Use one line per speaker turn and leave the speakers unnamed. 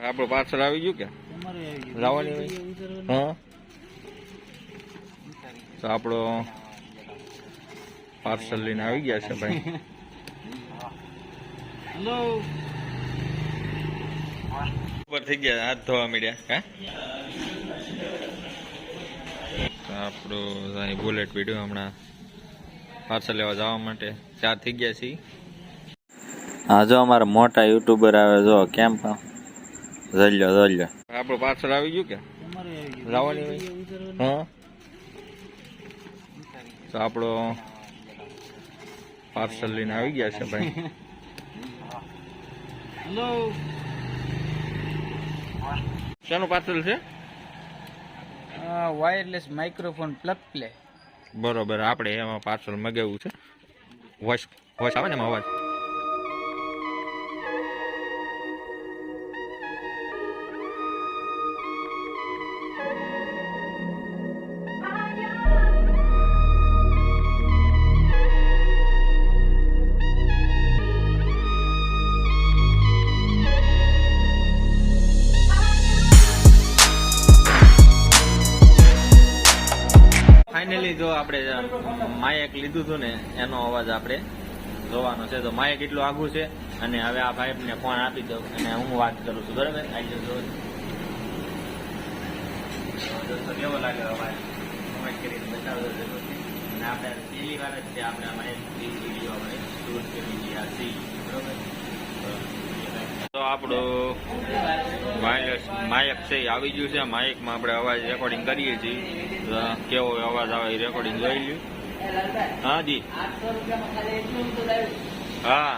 આપણું પાર્સલ આવી ગયું કે લાવવાની હોય? હા, તો આપણો પાર્સલ લઈને આવી ગયા છે ભાઈ.
હેલો
ઉપર થઈ ગયા, હાથ ધોવા મળ્યા. હે, તો આપણું અહીં બુલેટ વિડીયો હમણાં પાર્સલ લેવા જવા માટે ચાર થઈ ગયા છીએ. હા, જો અમારા મોટા યુટ્યુબર આવે, જો કેમ જોઈ લો. આપણું પાર્સલ આવી ગયું કે લાવવાની હોય? હા, તો આપણો પાર્સલ લઈને આવી ગયા છે ભાઈ.
હેલો
શાનું પાર્સલ છે?
Wireless microphone plug play.
બરોબર, આપણે એમાં પાર્સલ મગાવ્યું છે. વોઇસ આવે ને એમાં અવાજ. ફાઇનલી જો આપણે માયક લીધું હતું ને એનો અવાજ આપણે જોવાનો છે. તો માયક એટલું આઘું છે અને હવે આ ભાઈને ફોન આપી દઉં અને હું વાત કરું છું. બરાબર, દોસ્તો કેવો લાગે અવાજ કમેન્ટ કરીને બતાવજો. અને આપણે પહેલી વાર જ છે આપણે માયક વિડીયો આપણે શૂટ કરી રહ્યા છીએ. બરોબર, તો આપણું વાયરલેસ માયક છે એ આવી ગયું છે. માયકમાં આપણે અવાજ રેકોર્ડિંગ કરીએ છીએ. કેવો અવાજ આવે એ રેકોર્ડિંગ જોઈ લ્યું. હા જી, હા.